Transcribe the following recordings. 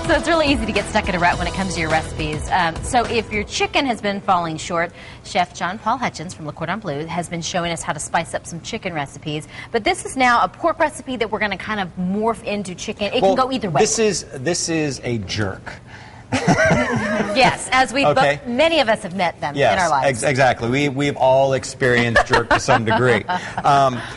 So it's really easy to get stuck in a rut when it comes to your recipes. So if your chicken has been falling short, Chef Jon-Paul Hutchins from Le Cordon Bleu has been showing us how to spice up some chicken recipes. But this is now a pork recipe that we're going to kind of morph into chicken. It can go either way. This is a jerk. Yes, as many of us have met them in our lives. Exactly. We've all experienced jerk to some degree.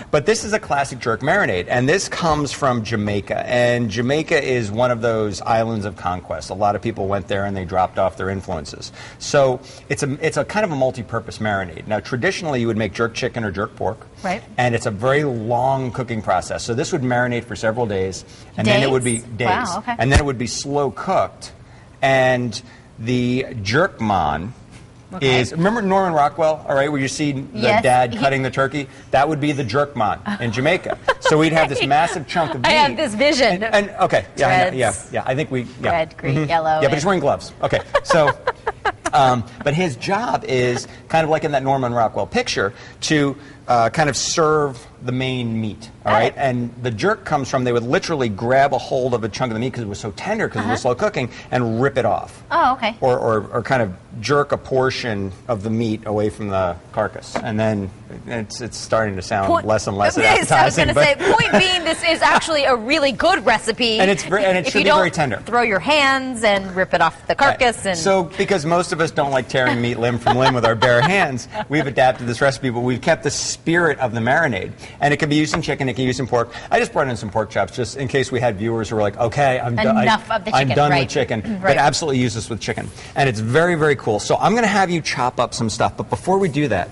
But this is a classic jerk marinade, and this comes from Jamaica. And Jamaica is one of those islands of conquest. A lot of people went there and they dropped off their influences. So it's a kind of a multi-purpose marinade. Now, traditionally, you would make jerk chicken or jerk pork. Right. And it's a very long cooking process. So this would marinate for several days. And then it would be days. Wow, okay. And then it would be slow cooked. And the jerkman is, remember Norman Rockwell, all right, where you see the dad cutting the turkey? That would be the jerkman in Jamaica. So we'd have this massive chunk of meat. I have this vision. And okay, yeah, I think red, green, yellow. Yeah, but he's wearing gloves. Okay, so, but his job is kind of like in that Norman Rockwell picture to kind of serve the main meat, all right? And the jerk comes from, they would literally grab a hold of a chunk of the meat because it was so tender, because it was slow cooking, and rip it off. Oh, okay. Or kind of jerk a portion of the meat away from the carcass. And then it's starting to sound less and less appetizing. I was going to say, point being, this is actually a really good recipe. And it should be very tender. Throw your hands and rip it off the carcass. Right. So, because most of us don't like tearing meat limb from limb with our bare hands, we've adapted this recipe, but we've kept the spirit of the marinade. And it can be used in chicken, it can be used in pork. I just brought in some pork chops just in case we had viewers who were like, okay, I'm done with chicken. But absolutely use this with chicken. And it's very, very cool. So I'm going to have you chop up some stuff. But before we do that,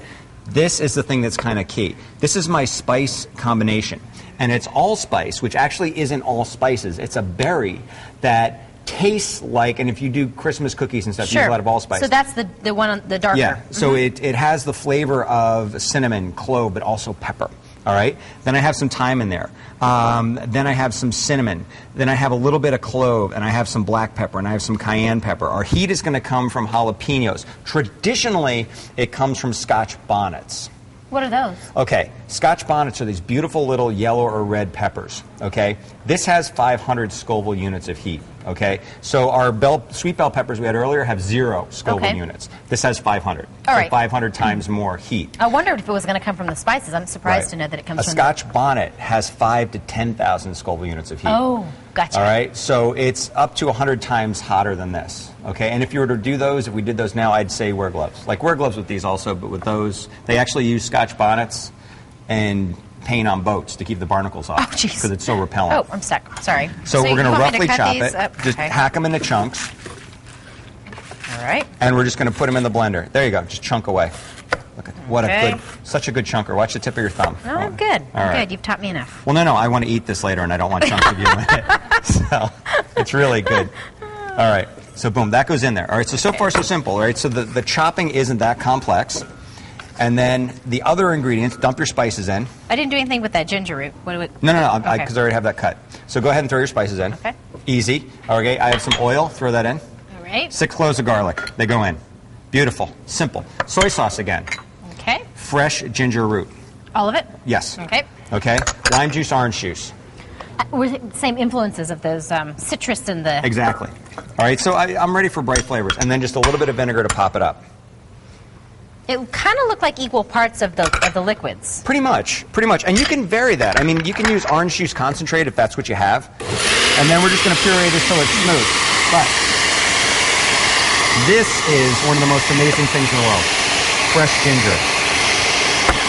this is the thing that's kind of key. This is my spice combination. And it's allspice, which actually isn't all spices. It's a berry that tastes like, and if you do Christmas cookies and stuff, you use a lot of allspice. So that's the one on the darker. Yeah, so it has the flavor of cinnamon, clove, but also pepper. All right. Then I have some thyme in there. Then I have some cinnamon. Then I have a little bit of clove, and I have some black pepper, and I have some cayenne pepper. Our heat is going to come from jalapenos. Traditionally, it comes from Scotch bonnets. What are those? Okay, Scotch bonnets are these beautiful little yellow or red peppers, okay? This has 500 Scoville units of heat, okay? So our sweet bell peppers we had earlier have 0 Scoville units. This has 500. All right. 500 times more heat. I wondered if it was going to come from the spices. I'm surprised to know that it comes from a Scotch bonnet has 5,000 to 10,000 Scoville units of heat. Oh, gotcha. All right, so it's up to 100 times hotter than this, okay? And if you were to do those, if we did those now, I'd say wear gloves. Like, wear gloves with these also, but with those, they actually use Scotch bonnets and paint on boats to keep the barnacles off. Oh, jeez. Because it's so repellent. Oh, I'm stuck. Sorry. So we're going to roughly chop it. Just hack them into chunks. All right. And we're just going to put them in the blender. There you go. Just chunk away. Look at what such a good chunker. Watch the tip of your thumb. Oh, I'm good. I'm good. You've taught me enough. Well, no, I want to eat this later, and I don't want chunks of you in it. So it's really good. All right. So boom, that goes in there. All right. So far so simple. All right. So the chopping isn't that complex. And then the other ingredients, dump your spices in. I didn't do anything with that ginger root. No, because I already have that cut. So go ahead and throw your spices in. Okay. Easy. Okay, I have some oil. Throw that in. All right. 6 cloves of garlic. They go in. Beautiful. Simple. Soy sauce again. Okay. Fresh ginger root. All of it? Yes. Okay. Okay. Lime juice, orange juice. We're the same influences of those citrus and the... Exactly. All right, so I'm ready for bright flavors. And then just a little bit of vinegar to pop it up. It kind of looked like equal parts of the liquids. Pretty much. And you can vary that. I mean, you can use orange juice concentrate if that's what you have. And then we're just going to puree this till it's smooth. But this is one of the most amazing things in the world. Fresh ginger.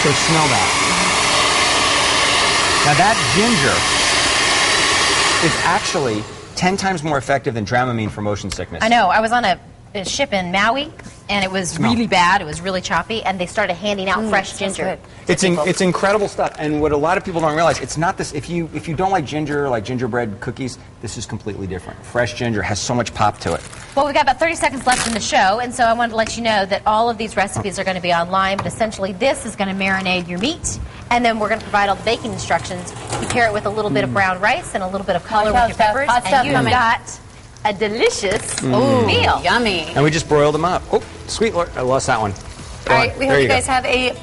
So smell that. Now that ginger is actually 10 times more effective than Dramamine for motion sickness. I know. I was on a ship in Maui, and it was really bad. It was really choppy, and they started handing out fresh ginger. It's incredible stuff, and what a lot of people don't realize, it's not this. If you don't like ginger, like gingerbread cookies, this is completely different. Fresh ginger has so much pop to it. Well, we've got about 30 seconds left in the show, and so I wanted to let you know that all of these recipes are going to be online, but essentially this is going to marinate your meat, and then we're going to provide all the baking instructions. You pair it with a little bit of brown rice and a little bit of color with your peppers, and you've got a delicious meal. Yummy. And we just broiled them up. Oh, sweet Lord, I lost that one. All right, we hope you guys have a